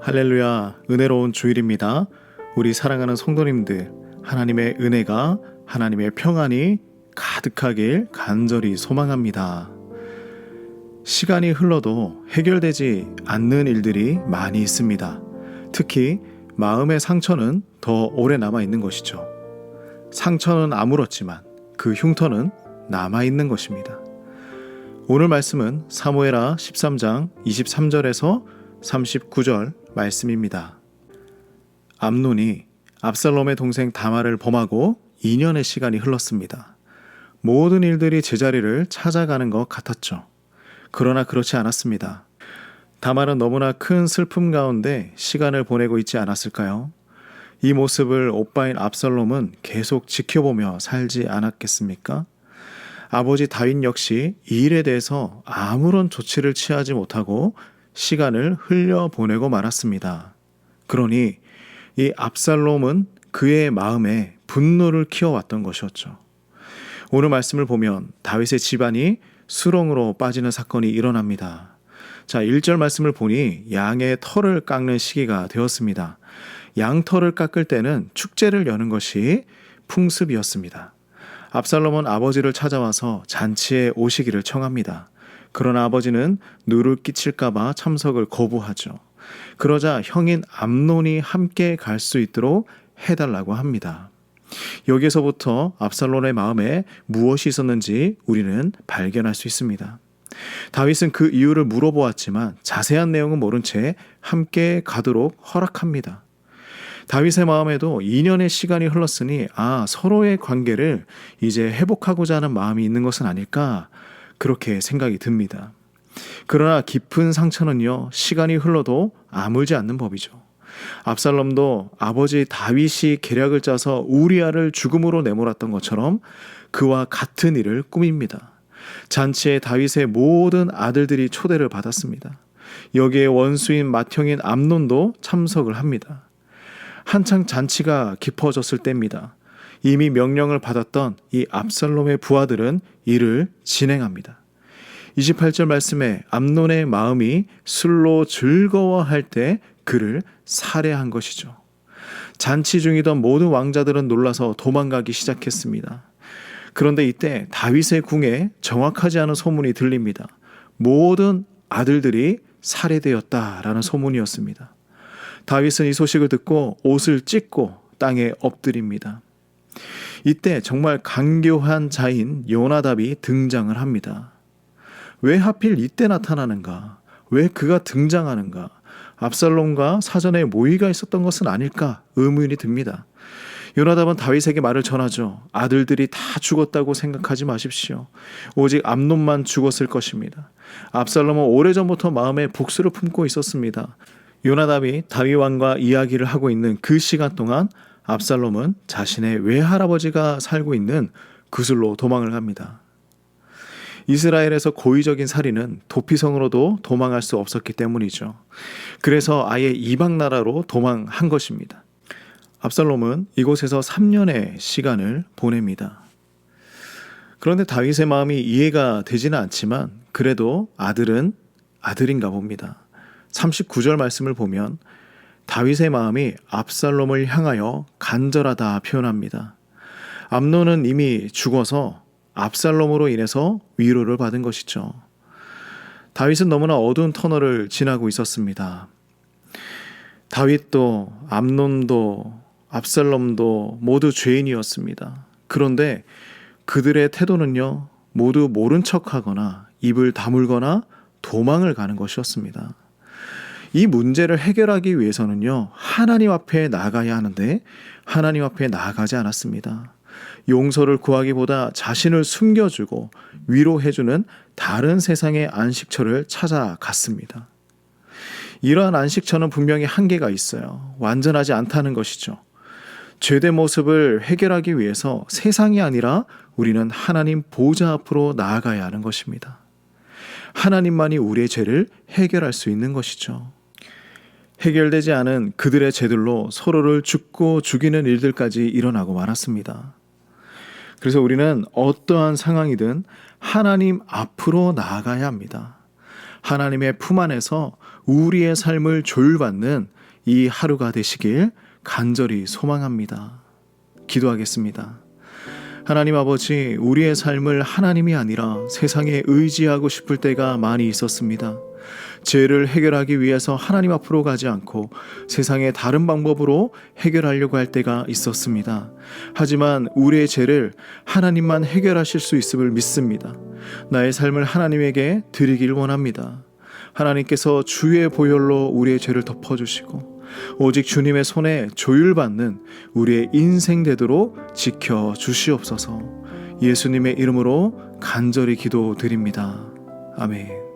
할렐루야, 은혜로운 주일입니다. 우리 사랑하는 성도님들, 하나님의 은혜가, 하나님의 평안이 가득하길 간절히 소망합니다. 시간이 흘러도 해결되지 않는 일들이 많이 있습니다. 특히 마음의 상처는 더 오래 남아있는 것이죠. 상처는 아물었지만 그 흉터는 남아있는 것입니다. 오늘 말씀은 사무엘하 13장 23절에서 39절 말씀입니다. 암논이 압살롬의 동생 다말을 범하고 2년의 시간이 흘렀습니다. 모든 일들이 제자리를 찾아가는 것 같았죠. 그러나 그렇지 않았습니다. 다말은 너무나 큰 슬픔 가운데 시간을 보내고 있지 않았을까요? 이 모습을 오빠인 압살롬은 계속 지켜보며 살지 않았겠습니까? 아버지 다윗 역시 이 일에 대해서 아무런 조치를 취하지 못하고 시간을 흘려보내고 말았습니다. 그러니 이 압살롬은 그의 마음에 분노를 키워왔던 것이었죠. 오늘 말씀을 보면 다윗의 집안이 수렁으로 빠지는 사건이 일어납니다. 자, 1절 말씀을 보니 양의 털을 깎는 시기가 되었습니다. 양 털을 깎을 때는 축제를 여는 것이 풍습이었습니다. 압살롬은 아버지를 찾아와서 잔치에 오시기를 청합니다. 그러나 아버지는 누를 끼칠까봐 참석을 거부하죠. 그러자 형인 암논이 함께 갈 수 있도록 해달라고 합니다. 여기에서부터 압살롬의 마음에 무엇이 있었는지 우리는 발견할 수 있습니다. 다윗은 그 이유를 물어보았지만 자세한 내용은 모른 채 함께 가도록 허락합니다. 다윗의 마음에도 2년의 시간이 흘렀으니 서로의 관계를 이제 회복하고자 하는 마음이 있는 것은 아닐까, 그렇게 생각이 듭니다. 그러나 깊은 상처는요, 시간이 흘러도 아물지 않는 법이죠. 압살롬도 아버지 다윗이 계략을 짜서 우리아를 죽음으로 내몰았던 것처럼 그와 같은 일을 꾸밉니다. 잔치에 다윗의 모든 아들들이 초대를 받았습니다. 여기에 원수인 맏형인 암논도 참석을 합니다. 한창 잔치가 깊어졌을 때입니다. 이미 명령을 받았던 이 압살롬의 부하들은 이를 진행합니다. 28절 말씀에 암논의 마음이 술로 즐거워할 때 그를 살해한 것이죠. 잔치 중이던 모든 왕자들은 놀라서 도망가기 시작했습니다. 그런데 이때 다윗의 궁에 정확하지 않은 소문이 들립니다. 모든 아들들이 살해되었다라는 소문이었습니다. 다윗은 이 소식을 듣고 옷을 찢고 땅에 엎드립니다. 이때 정말 강교한 자인 요나답이 등장을 합니다. 왜 하필 이때 나타나는가? 왜 그가 등장하는가? 압살롬과 사전에 모의가 있었던 것은 아닐까 의문이 듭니다. 요나답은 다윗에게 말을 전하죠. 아들들이 다 죽었다고 생각하지 마십시오. 오직 암논만 죽었을 것입니다. 압살롬은 오래전부터 마음에 복수를 품고 있었습니다. 요나답이 다윗 왕과 이야기를 하고 있는 그 시간 동안 압살롬은 자신의 외할아버지가 살고 있는 그술로 도망을 갑니다. 이스라엘에서 고의적인 살인은 도피성으로도 도망할 수 없었기 때문이죠. 그래서 아예 이방 나라로 도망한 것입니다. 압살롬은 이곳에서 3년의 시간을 보냅니다. 그런데 다윗의 마음이 이해가 되지는 않지만 그래도 아들은 아들인가 봅니다. 39절 말씀을 보면 다윗의 마음이 압살롬을 향하여 간절하다 표현합니다. 암논은 이미 죽어서 압살롬으로 인해서 위로를 받은 것이죠. 다윗은 너무나 어두운 터널을 지나고 있었습니다. 다윗도 암논도 압살롬도 모두 죄인이었습니다. 그런데 그들의 태도는요, 모두 모른 척하거나 입을 다물거나 도망을 가는 것이었습니다. 이 문제를 해결하기 위해서는요, 하나님 앞에 나가야 하는데 하나님 앞에 나가지 않았습니다. 용서를 구하기보다 자신을 숨겨주고 위로해주는 다른 세상의 안식처를 찾아갔습니다. 이러한 안식처는 분명히 한계가 있어요. 완전하지 않다는 것이죠. 죄된 모습을 해결하기 위해서 세상이 아니라 우리는 하나님 보좌 앞으로 나아가야 하는 것입니다. 하나님만이 우리의 죄를 해결할 수 있는 것이죠. 해결되지 않은 그들의 죄들로 서로를 죽고 죽이는 일들까지 일어나고 말았습니다. 그래서 우리는 어떠한 상황이든 하나님 앞으로 나아가야 합니다. 하나님의 품 안에서 우리의 삶을 조율받는 이 하루가 되시길 간절히 소망합니다. 기도하겠습니다. 하나님 아버지, 우리의 삶을 하나님이 아니라 세상에 의지하고 싶을 때가 많이 있었습니다. 죄를 해결하기 위해서 하나님 앞으로 가지 않고 세상의 다른 방법으로 해결하려고 할 때가 있었습니다. 하지만 우리의 죄를 하나님만 해결하실 수 있음을 믿습니다. 나의 삶을 하나님에게 드리길 원합니다. 하나님께서 주의 보혈로 우리의 죄를 덮어주시고 오직 주님의 손에 조율받는 우리의 인생 되도록 지켜주시옵소서. 예수님의 이름으로 간절히 기도드립니다. 아멘.